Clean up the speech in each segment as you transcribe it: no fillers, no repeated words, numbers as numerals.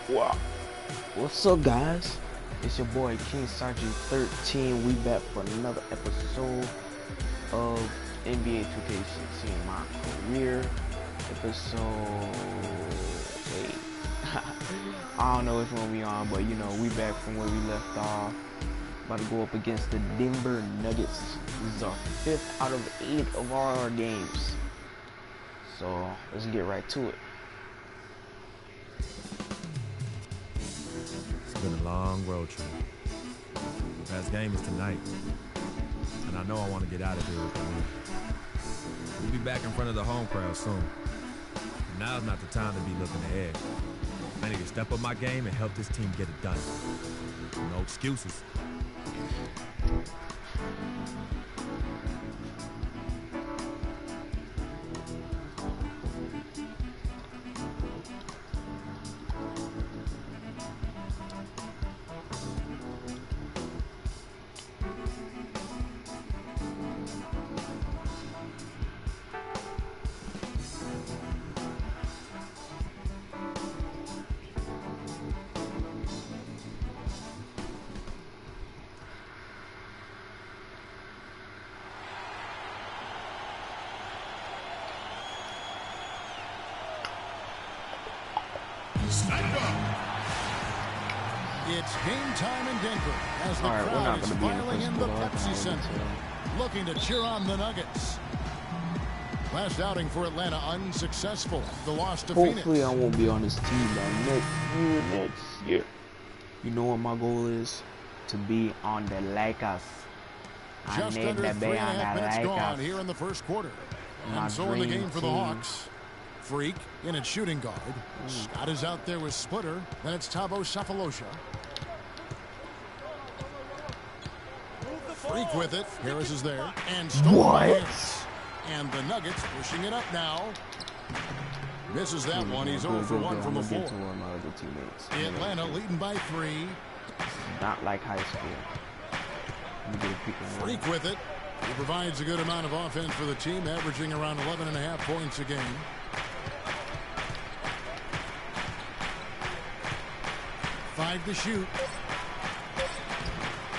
Wow. What's up, guys? It's your boy King Sergeant 13. We back for another episode of NBA 2K16, my career episode 8. I don't know which one we on, but you know, we back from where we left off. About to go up against the Denver Nuggets. This is our 5th out of 8 of our games. So let's get right to it. It's been a long road trip. The best game is tonight. And I know I want to get out of here with the win. We'll be back in front of the home crowd soon. And now's not the time to be looking ahead. I need to step up my game and help this team get it done. No excuses. It's game time in Denver as the crowd is filing in the Pepsi Center, looking to cheer on the Nuggets. Last outing for Atlanta unsuccessful. The loss to Phoenix. Hopefully I won't be on this team by next year. You know what my goal is? To be on the Lakers. Just under 3.5 minutes gone here in the first quarter. And so in the game for the Hawks. Freak in at shooting guard. Scott is out there with Splitter. Then it's Thabo Sefolosha. Freak with it. Harris is there. And stolen by Harris. And the Nuggets pushing it up now. Misses that one. He's 0 for 1 from the floor. Atlanta leading by 3. Not like high school. Freak with it. He provides a good amount of offense for the team, averaging around 11.5 points a game. Five to shoot.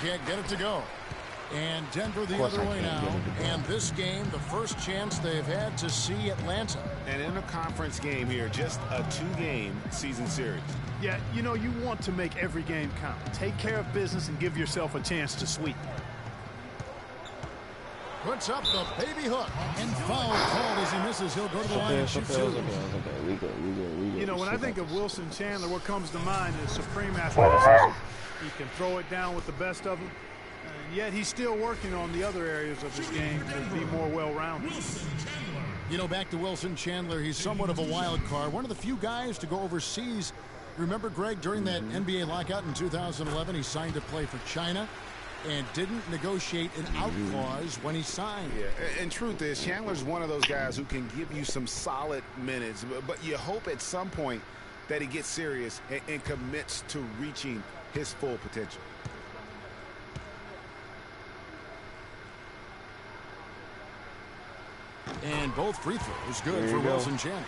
Can't get it to go. And Denver the other way now. And this game, the first chance they've had to see Atlanta. An interconference game here, just a 2-game season series. Yeah, you know, you want to make every game count. Take care of business and give yourself a chance to sweep. Puts up the baby hook. And foul called as he misses. He'll go to the line and shoot two. We good. You know, when I think of Wilson Chandler, what comes to mind is supreme athleticism. He can throw it down with the best of them. And yet he's still working on the other areas of his game to be more well-rounded. You know, back to Wilson Chandler, he's somewhat of a wild card. One of the few guys to go overseas. Remember, Greg, during that NBA lockout in 2011, he signed to play for China and didn't negotiate an out clause when he signed. Yeah, and truth is, Chandler's one of those guys who can give you some solid minutes, but you hope at some point that he gets serious and commits to reaching his full potential. And both free throws good for Wilson Chandler.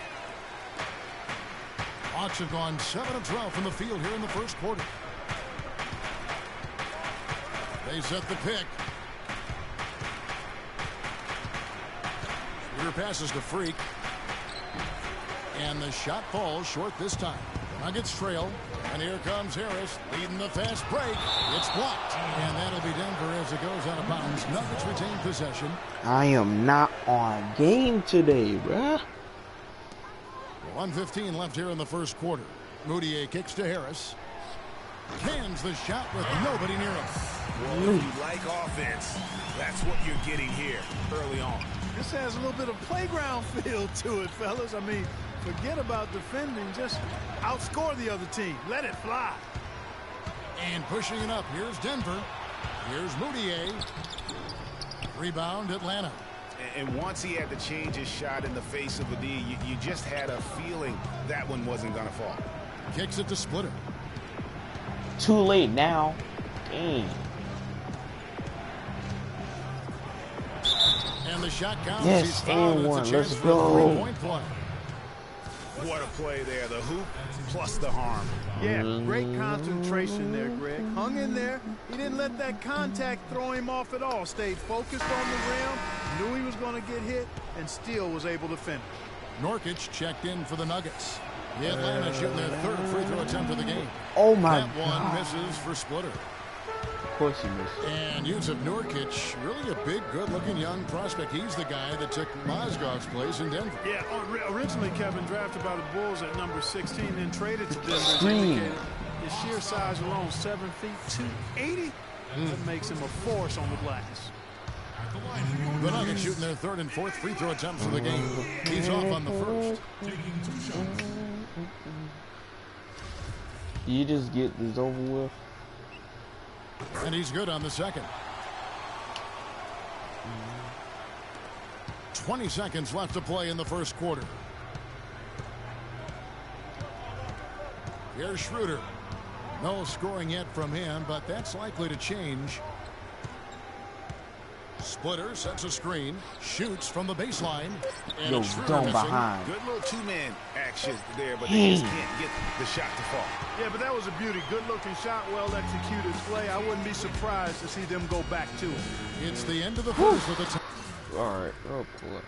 Hawks have gone 7 of 12 from the field here in the first quarter. They set the pick. Shooter passes to Freak. And the shot falls short this time. The Nuggets trail. And here comes Harris leading the fast break. It's blocked. And that'll be Denver as it goes out of bounds. Nuggets retain possession. I am not on game today, bruh. 1:15 left here in the first quarter. Moutier kicks to Harris. Cans the shot with nobody near him. Well, if you like offense, that's what you're getting here early on. This has a little bit of playground feel to it, fellas. I mean, forget about defending. Just outscore the other team. Let it fly. And pushing it up. Here's Denver. Here's Moutier. Rebound, Atlanta. And once he had to change his shot in the face of the D, you just had a feeling that one wasn't going to fall. Kicks it to Splitter. Too late now. Dang. And the shot counts. Yes, and one. Let's go. What a play there. The hoop plus the harm. Yeah, great concentration there, Greg. Hung in there. He didn't let that contact throw him off at all. Stayed focused on the rim, knew he was going to get hit, and still was able to finish. Nurkic checked in for the Nuggets. The Atlanta shooting their third free throw attempt of the game. Oh my That God. one misses for Splitter. Of course he missed. And Yusuf Nurkic, really a big, good-looking young prospect. He's the guy that took Mozgov's place in Denver. Yeah, originally Kevin drafted by the Bulls at number 16, then traded to Denver. As Screen. indicated. His sheer size alone, 7 feet 280. That makes him a force on the glass. The Nuggets shooting their third and fourth free throw attempts of the game. He's off on the first. You just get this over with. And he's good on the second. 20 seconds left to play in the first quarter. Here's Schroeder. No scoring yet from him, but that's likely to change. Splitter sets a screen, shoots from the baseline, and Yo, it's Schroeder don't missing. behind. Good little two-man action there, but they just can't get the shot to fall. Yeah, but that was a beauty. Good-looking shot, well-executed play. I wouldn't be surprised to see them go back to it. It's the end of the first with a time. All right. Oh, boy.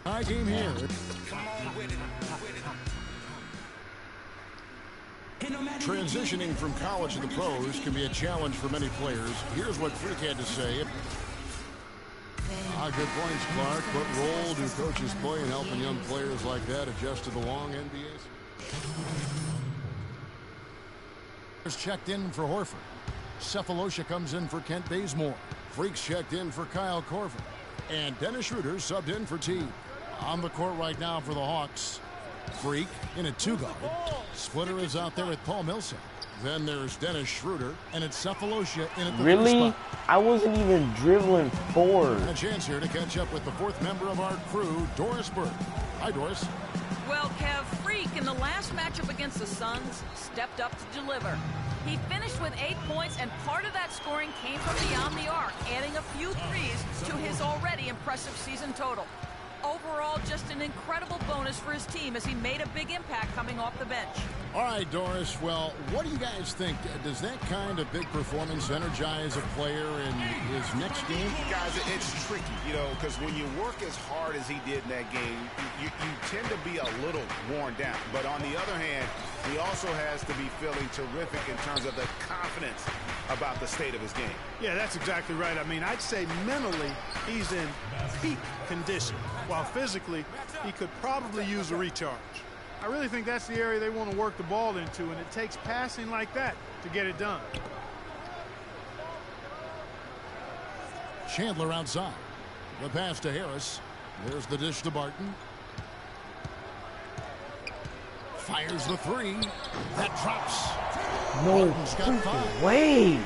High game here. Transitioning from college to the pros can be a challenge for many players. Here's what Freak had to say. Good points, Clark. What role do coaches play in helping young players like that adjust to the long NBA? Checked in for Horford. Cephalosha comes in for Kent Bazemore. Freak's checked in for Kyle Korver. And Dennis Schroeder subbed in for T. On the court right now for the Hawks. Freak in a two-guard. Splitter is out there with Paul Millsap. Then there's Dennis Schroeder, and it's Cephalosha in at the Really? third spot. I wasn't even dribbling forward. And a chance here to catch up with the fourth member of our crew, Doris Burke. Hi, Doris. Well, Kev, Freak in the last matchup against the Suns stepped up to deliver. He finished with 8 points, and part of that scoring came from beyond the arc, adding a few threes to his already impressive season total. Overall, just an incredible bonus for his team as he made a big impact coming off the bench. All right, Doris. Well, what do you guys think? Does that kind of big performance energize a player in his next game? Guys, it's tricky, you know, because when you work as hard as he did in that game, you tend to be a little worn down. But on the other hand, he also has to be feeling terrific in terms of the confidence about the state of his game. Yeah, that's exactly right. I mean, I'd say mentally he's in peak condition, while physically he could probably use a recharge. I really think that's the area they want to work the ball into, and it takes passing like that to get it done. Chandler outside. The pass to Harris. There's the dish to Barton. Fires the three. That drops. No Barton's got five. freaking way.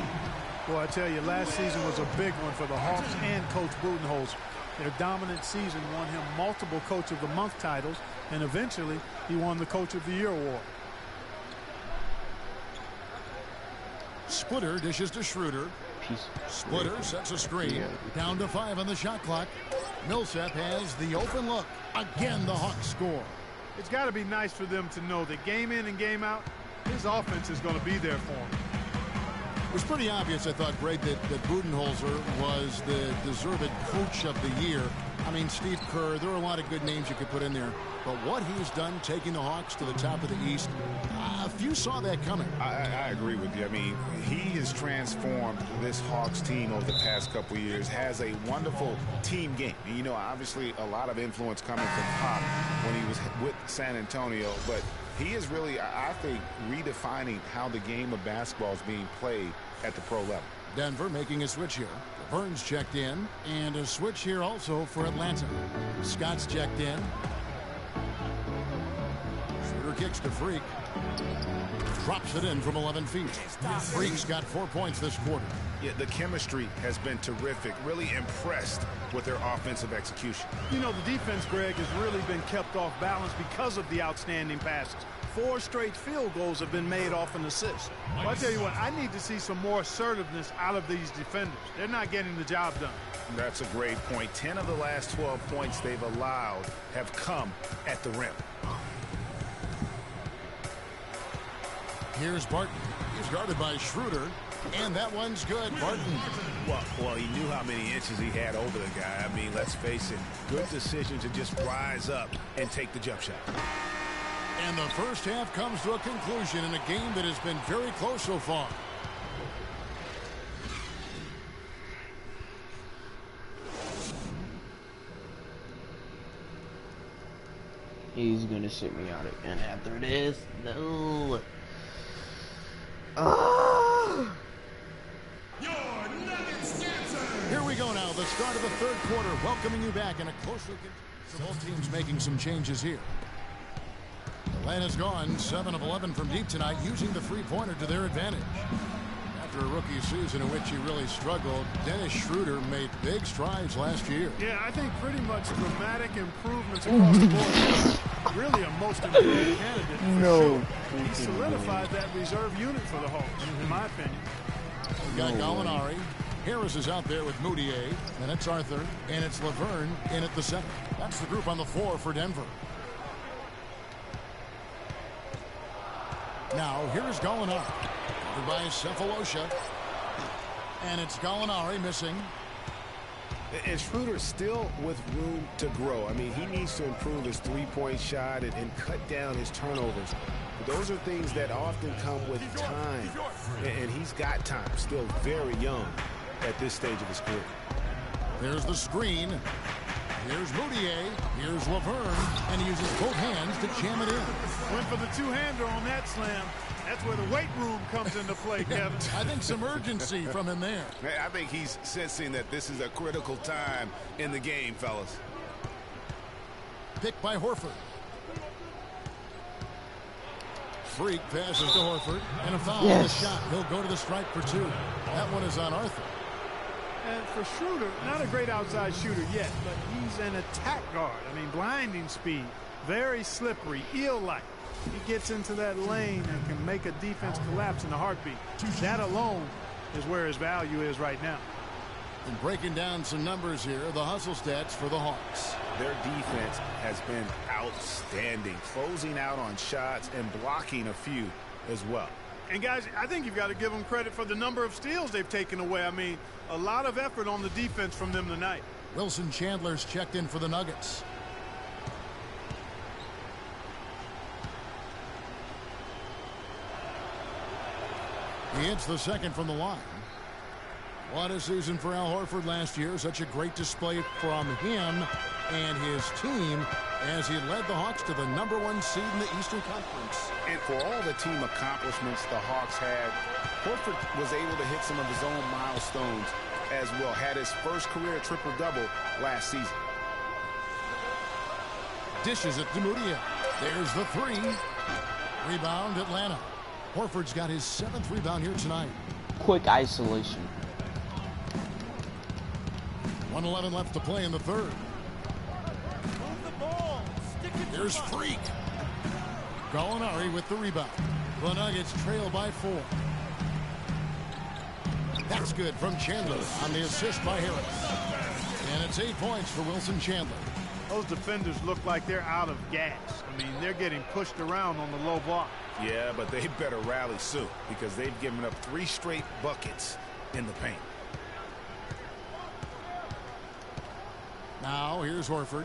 Boy, I tell you, last season was a big one for the Hawks and Coach Budenholzer. Their dominant season won him multiple Coach of the Month titles, and eventually he won the Coach of the Year award. Splitter dishes to Schroeder. Splitter sets a screen. Down to 5 on the shot clock. Millsap has the open look. Again, the Hawks score. It's got to be nice for them to know that game in and game out, his offense is going to be there for him. It was pretty obvious, I thought, Greg, that Budenholzer was the deserved coach of the year. I mean, Steve Kerr, there are a lot of good names you could put in there. But what he's done taking the Hawks to the top of the East, few saw that coming. I agree with you. I mean, he has transformed this Hawks team over the past couple of years, has a wonderful team game. And, you know, obviously a lot of influence coming from Pop when he was with San Antonio. But he is really, I think, redefining how the game of basketball is being played at the pro level. Denver making a switch here. Burns checked in, and a switch here also for Atlanta. Scott's checked in. Schroeder kicks to Freak. Drops it in from 11 feet. Freak's got 4 points this quarter. Yeah, the chemistry has been terrific. Really impressed with their offensive execution. You know, the defense, Greg, has really been kept off balance because of the outstanding passes. 4 straight field goals have been made off an assist. Well, I tell you what, I need to see some more assertiveness out of these defenders. They're not getting the job done. That's a great point. 10 of the last 12 points they've allowed have come at the rim. Here's Barton. He's guarded by Schroeder. And that one's good. Barton. Well, he knew how many inches he had over the guy. I mean, let's face it, good decision to just rise up and take the jump shot. And the first half comes to a conclusion in a game that has been very close so far. He's gonna sit me out again after this. No. Here we go now, the start of the third quarter, welcoming you back in a close look at both teams making some changes here. Atlanta's gone 7 of 11 from deep tonight, using the three-pointer to their advantage. After a rookie season in which he really struggled, Dennis Schroeder made big strides last year. Yeah, I think pretty much dramatic improvements across the board. Really a most improved candidate for sure. He solidified that reserve unit for the Hawks, in my opinion. We got Gallinari. Harris is out there with Moutier, and it's Arthur, and it's Laverne in at the center. That's the group on the floor for Denver. Now, here's Gallinari. Covered by Cephalosha. And it's Gallinari missing. And Schroeder's still with room to grow. I mean, he needs to improve his three-point shot and cut down his turnovers. But those are things that often come with time. And he's got time, still very young at this stage of his career. There's the screen. Here's Moutier. Here's Laverne. And he uses both hands to jam it in. Went for the two-hander on that slam. That's where the weight room comes into play, Kevin. I think some urgency from him there. I think he's sensing that this is a critical time in the game, fellas. Picked by Horford. Freak passes to Horford. And a foul on the shot. He'll go to the stripe for 2. That one is on Arthur. And for Schroeder, not a great outside shooter yet, but he's an attack guard. I mean, blinding speed, very slippery, eel-like. He gets into that lane and can make a defense collapse in a heartbeat. That alone is where his value is right now. And breaking down some numbers here, the hustle stats for the Hawks. Their defense has been outstanding, closing out on shots and blocking a few as well. And guys, I think you've got to give them credit for the number of steals they've taken away. I mean, a lot of effort on the defense from them tonight. Wilson Chandler's checked in for the Nuggets. He hits the second from the line. What a season for Al Horford last year. Such a great display from him and his team as he led the Hawks to the #1 seed in the Eastern Conference. And for all the team accomplishments the Hawks had, Horford was able to hit some of his own milestones as well. Had his first career triple-double last season. Dishes it to Moutier. There's the 3. Rebound Atlanta. Horford's got his 7th rebound here tonight. Quick isolation. 1:11 left to play in the third. Here's Freak. Gallinari with the rebound. The Nuggets trail by 4. That's good from Chandler on the assist by Harris. And it's 8 points for Wilson Chandler. Those defenders look like they're out of gas. I mean, they're getting pushed around on the low block. Yeah, but they better rally soon because they've given up 3 straight buckets in the paint. Now, here's Horford.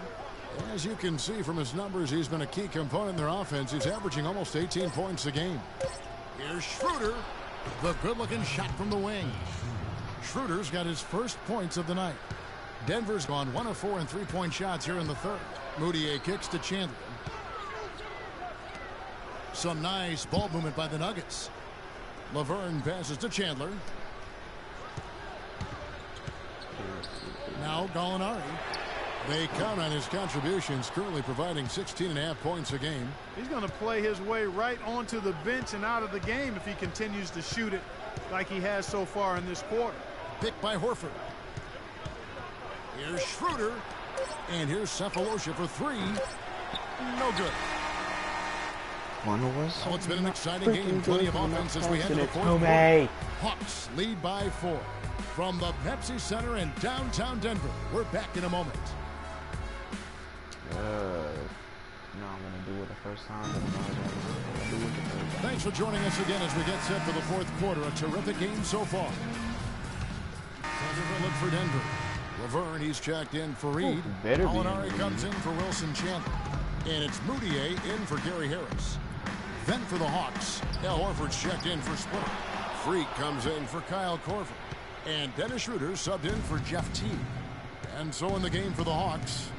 As you can see from his numbers, he's been a key component in their offense. He's averaging almost 18 points a game. Here's Schroeder. The good-looking shot from the wing. Schroeder's got his first points of the night. Denver's gone 1 of 4 in three-point shots here in the third. Moutier kicks to Chandler. Some nice ball movement by the Nuggets. Laverne passes to Chandler. Now Gallinari. They count on his contributions, currently providing 16.5 points a game. He's going to play his way right onto the bench and out of the game if he continues to shoot it like he has so far in this quarter. Picked by Horford. Here's Schroeder. And here's Cephalosha for three. No good. Well, it's been an exciting game. Plenty of offense as we head to the fourth quarter. Hawks lead by 4. From the Pepsi Center in downtown Denver, we're back in a moment. No, I'm going to do it the first time. Thanks for joining us again as we get set for the fourth quarter. A terrific game so far. Look for Denver. Laverne, he's checked in for Reed. Molinari comes in for Wilson Chandler. And it's Moutier in for Gary Harris. Then for the Hawks, Al Horford's checked in for Splitter. Freak comes in for Kyle Korver. And Dennis Schroeder subbed in for Jeff Teague. And so in the game for the Hawks,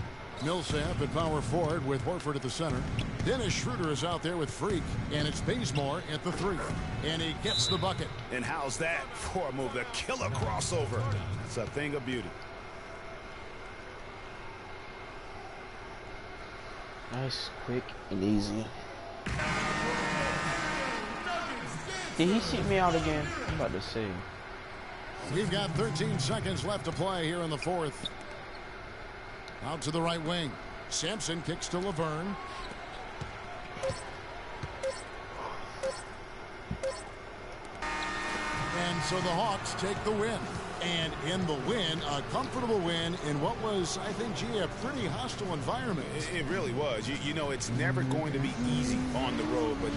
Millsap at power forward with Horford at the center. Dennis Schroeder is out there with Freak. And it's Bazemore at the 3. And he gets the bucket. And how's that for a move? The killer crossover. It's a thing of beauty. Nice, quick, and easy. Did he shoot me out again? I'm about to say. We've got 13 seconds left to play here in the fourth. Out to the right wing. Sampson kicks to Laverne. And so the Hawks take the win. And in the win, a comfortable win in what was, I think, gee, a pretty hostile environment. It really was. You know, it's never going to be easy on the road, but...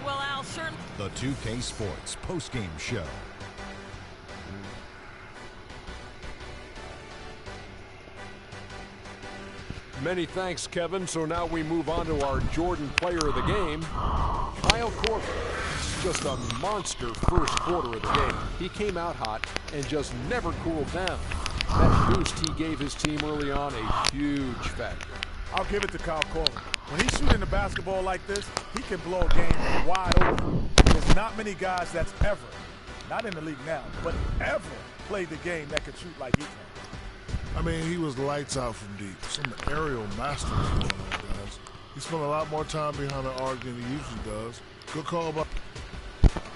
Well, Al, certainly. The 2K Sports postgame show. Many thanks, Kevin. So now we move on to our Jordan player of the game, Kyle Korver. Just a monster first quarter of the game. He came out hot and just never cooled down. That boost he gave his team early on, a huge factor. I'll give it to Kyle Korver. When he's shooting the basketball like this, he can blow a game wide open. There's not many guys that's ever, not in the league now, but ever played the game that can shoot like he can. I mean, he was lights out from deep. Some aerial masters going on, guys. He spent a lot more time behind the arc than he usually does. Good call by...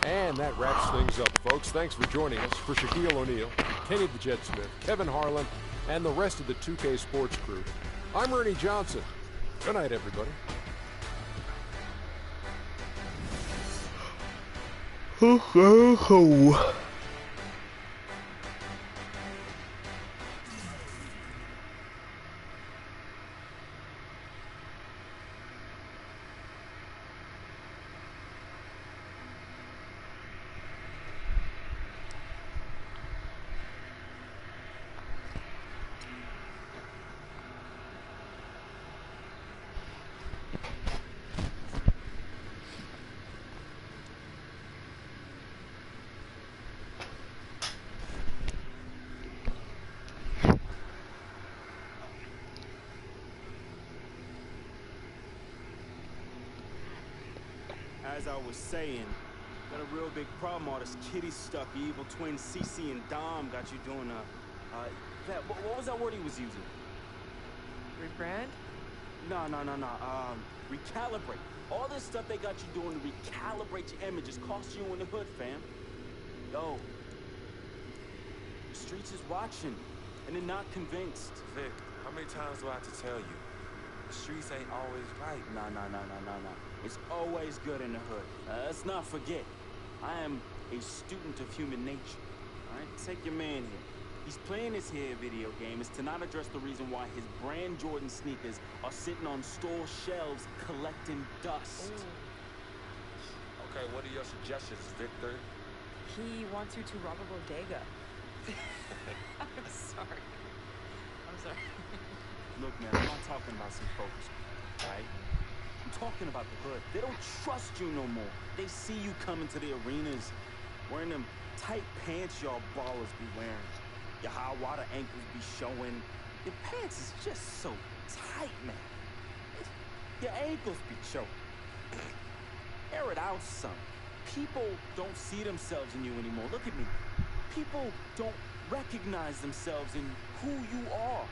And that wraps things up, folks. Thanks for joining us. For Shaquille O'Neal, Kenny the Jet Smith, Kevin Harlan, and the rest of the 2K Sports crew, I'm Ernie Johnson. Good night, everybody. As I was saying, got a real big problem. All this kitty stuff, the evil twin CC and Dom got you doing what was that word he was using? Rebrand? No. Recalibrate. All this stuff they got you doing to recalibrate your image is costing you in the hood, fam. Yo, the streets is watching, and they're not convinced. Vic, how many times do I have to tell you? The streets ain't always right. No. It's always good in the hood. Let's not forget, I am a student of human nature. All right, take your man here. He's playing this here video game is to not address the reason why his brand Jordan sneakers are sitting on store shelves collecting dust. Ooh. Okay, what are your suggestions, Victor? He wants you to rob a bodega. I'm sorry. Look, man, I'm not talking about some folks, right? I'm talking about the hood. They don't trust you no more. They see you coming to the arenas wearing them tight pants y'all ballers be wearing. Your high water ankles be showing. Your pants is just so tight, man. Your ankles be showing. Air it out, son. People don't see themselves in you anymore. Look at me. People don't recognize themselves in who you are.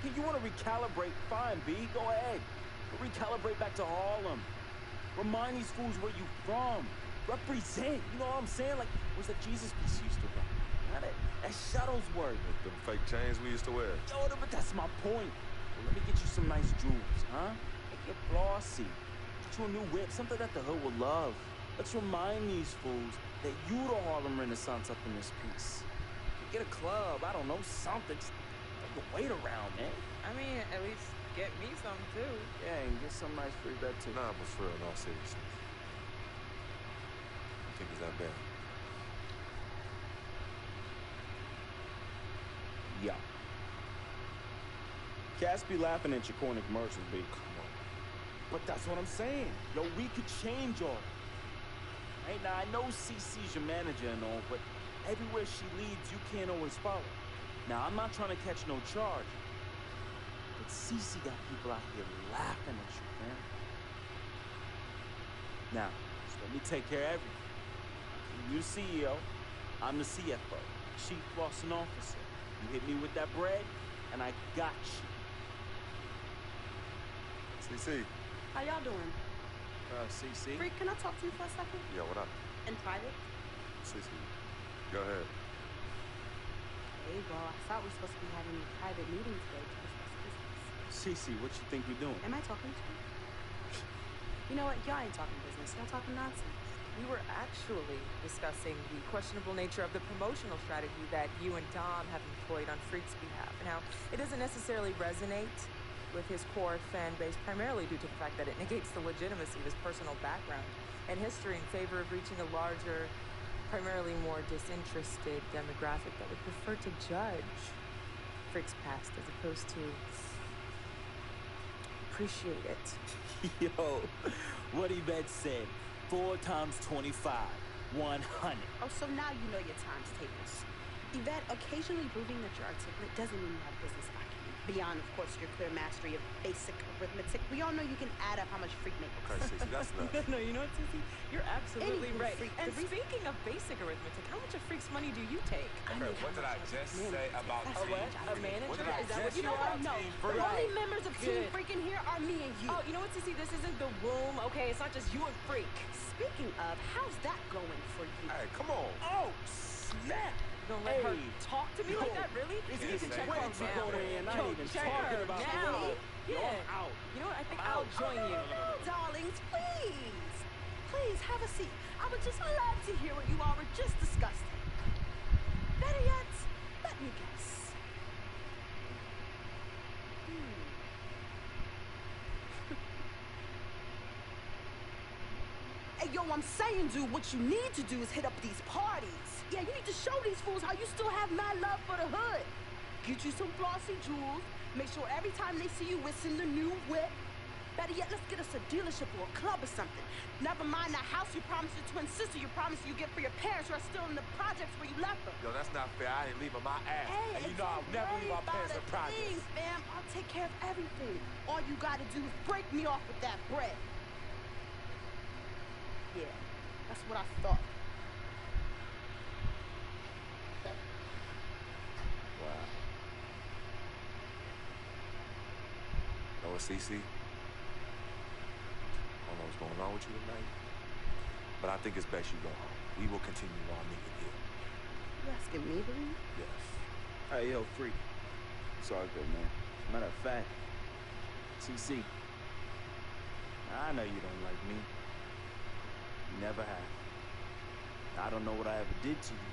Okay, you want to recalibrate? Fine, B, go ahead. Recalibrate back to Harlem. Remind these fools where you from. Represent, you know what I'm saying? Like, what's that Jesus piece you used to run? That Shuttlesworth. Them fake chains we used to wear. Yo, but that's my point. Well, let me get you some nice jewels, huh? Make it flossy. Get you a new whip, something that the hood will love. Let's remind these fools that you the Harlem Renaissance up in this piece. Get a club, I don't know, something. Just throw the weight around, man. I mean, at least get me some, too. Yeah, and get some nice free bet, too. Nah, but for real, no seriousness. I think it's that bad. Yeah. Cats be laughing at your corny commercials, B. Come on. But that's what I'm saying. Yo, we could change all that. Right now, I know CC's your manager and all, but everywhere she leads, you can't always follow. Now, I'm not trying to catch no charge, but CC got people out here laughing at you, man. Now, just let me take care of everything. You the CEO, I'm the CFO, Chief Flossing Officer. You hit me with that bread, and I got you. CC. How y'all doing? CC? Freak, can I talk to you for a second? Yeah, what up? In private? CC. Go ahead. Hey, well, I thought we were supposed to be having a private meeting today to discuss business. CC, what you think we doing? Am I talking to you? You know what? Y'all ain't talking business. Y'all talking nonsense. We were actually discussing the questionable nature of the promotional strategy that you and Dom have employed on Freak's behalf. Now, it doesn't necessarily resonate with his core fan base, primarily due to the fact that it negates the legitimacy of his personal background and history in favor of reaching a larger, primarily more disinterested demographic that would prefer to judge Freak's past as opposed to appreciate it. Yo, what Yvette said. 4 times 25, 100. Oh, so now you know your times tables. Yvette, occasionally proving that you're articulate doesn't mean you have business acumen. Beyond, of course, your clear mastery of basic arithmetic, we all know you can add up how much Freak makes. Okay, Cece, that's enough. No, you know what, Sissy? You're absolutely Anywho, right. Freak, And speaking of basic arithmetic, how much of Freak's money do you take? Okay, what did I just say about A Team what? A Freak? manager? What did I Is that just what you You know are? what? No. Team The Freak. only members of Team Good. Freak in here are me and you. Oh, you know what, Sissy? This isn't the womb, okay? It's not just you and Freak. Speaking of, how's that going for you? Hey, come on. Oh, snap. You gonna let her Hey. talk to me Yo, like that, really? It's You getting can't way say too that. cold in here, and I Yo, ain't even check talking her about now. the way. Yo, Yeah. I'm out. You know what? I think I'm I'll out. join you. No, darlings, please. Please, have a seat. I would just love to hear what you all were just discussing. Better yet, let me guess. Hey, yo, I'm saying, dude, what you need to do is hit up these parties. Yeah, you need to show these fools how you still have mad love for the hood. Get you some flossy jewels. Make sure every time they see you whistling the new whip. Better yet, let's get us a dealership or a club or something. Never mind that house you promised your twin sister you promised you get for your parents who are still in the projects where you left them. Yo, that's not fair. I ain't leaving my ass. Hey, and you and know I'll don't never worry leave my about parents a in projects. thing, fam. I'll take care of everything. All you gotta do is break me off with that bread. Yeah, that's what I thought. Wow. You know what, CC? I don't know what's going on with you tonight, but I think it's best you go home. We will continue our meeting here. You asking me to leave? Yes. Hey, yo, Freak. It's all good, man. Matter of fact, CC, I know you don't like me. You never have. I don't know what I ever did to you.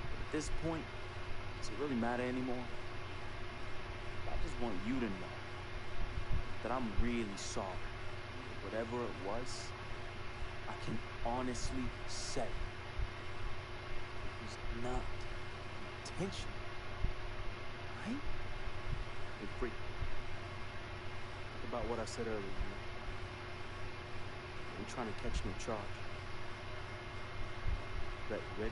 But at this point, does it really matter anymore? I just want you to know that I'm really sorry. Whatever it was, I can honestly say it was not intentional. Right? Hey, Freak. Think about what I said earlier, you know? I'm trying to catch no charge. Ready?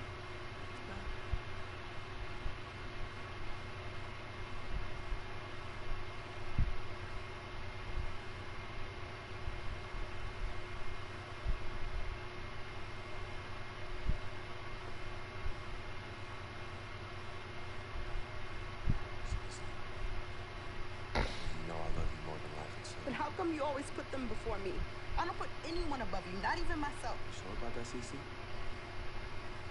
come you always put them before me? I don't put anyone above you, not even myself. You sure about that, Cece?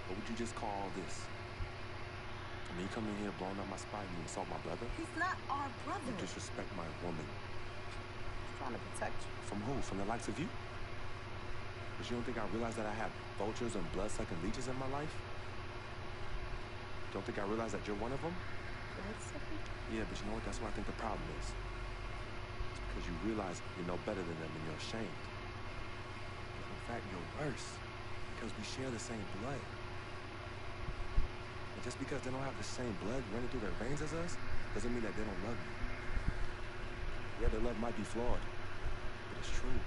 What would you just call all this? I mean, you come in here blowing up my spot and you insult my brother? He's not our brother. You disrespect my woman. He's trying to protect you. From who? From the likes of you? But you don't think I realize that I have vultures and blood-sucking leeches in my life? Don't think I realize that you're one of them? Yeah, but you know what? That's what I think the problem is. It's because you realize you're no better than them and you're ashamed. In fact, you're worse. Because we share the same blood. And just because they don't have the same blood running through their veins as us, doesn't mean that they don't love you. Yeah, their love might be flawed, but it's true.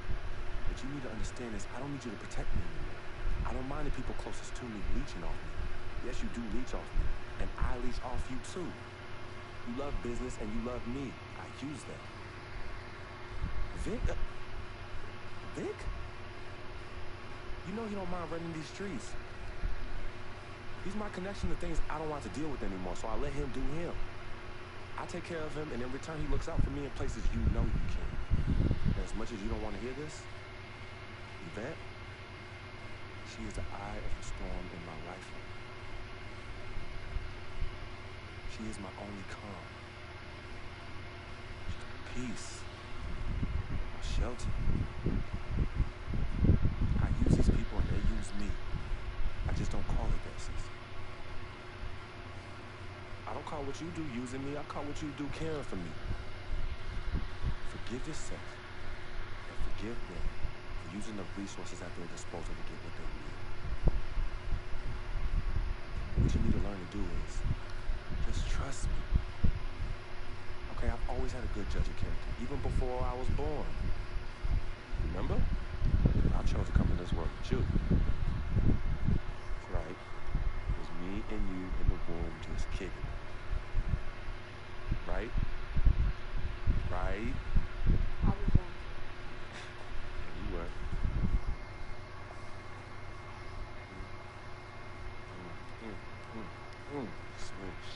What you need to understand is I don't need you to protect me anymore. I don't mind the people closest to me leeching off me. Yes, you do leech off me, and I leech off you too. You love business and you love me. I use that. Vic? Vic? You know he don't mind running these streets. He's my connection to things I don't want to deal with anymore, so I let him do him. I take care of him, and in return, he looks out for me in places you know you can. And as much as you don't want to hear this, Yvette, she is the eye of the storm in my life. She is my only calm. She's my peace, my shelter. I use these people and they use me. I just don't call it that, sis. I don't call what you do using me. I call what you do caring for me. Forgive yourself and forgive them for using the resources at their disposal to get what they need. What you need to learn to do is just trust me. Okay, I've always had a good judge of character, even before I was born. Remember? I chose to come in this world with you. That's right. It was me and you in the womb just kicking it. Right? Right? I was wrong. Yeah, you were. Switch.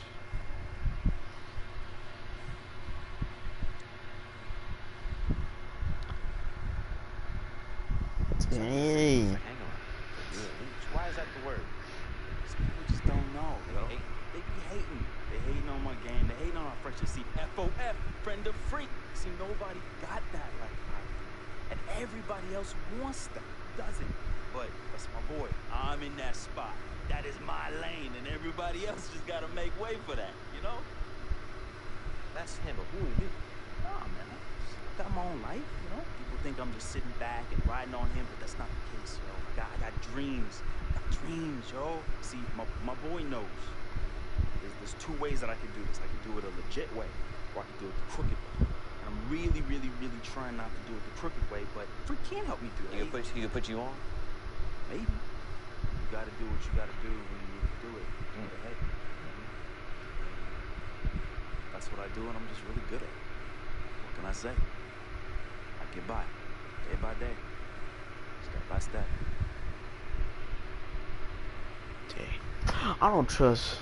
Hey. Why is that the word? Because people just don't know. They be hating. They hating on my game. They hating on our friendship. See, FOF, friend of freak. See, nobody got that like mine. And everybody else wants that, doesn't? But that's my boy. I'm in that spot. That is my lane, and everybody else just gotta make way for that, you know? That's him, but who are you? Oh, man, I got my own life, you know? People think I'm just sitting back and riding on him, but that's not the case, yo. I got dreams. I got dreams, yo. See, my boy knows. There's two ways that I can do this. I can do it a legit way, or I can do it the crooked way. And I'm really, really, really trying not to do it the crooked way, but Freak can't help me do it. He can put you on? Maybe. You gotta do what you gotta do when you need to do it. But hey, that's what I do, and I'm just really good at it. What can I say? I get by, day by day, step by step. Dang. I don't trust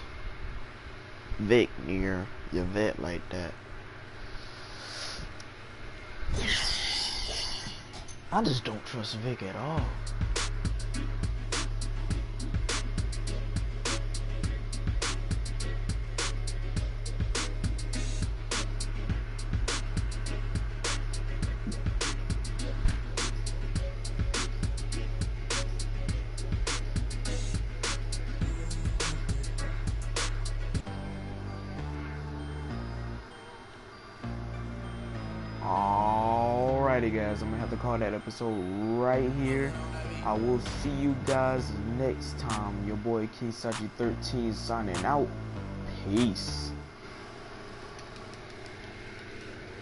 Vic near Yvette like that. I just don't trust Vic at all. Alrighty guys, I'm gonna have to call that episode right here. I will see you guys next time. Your boy King Saji 13 signing out. Peace.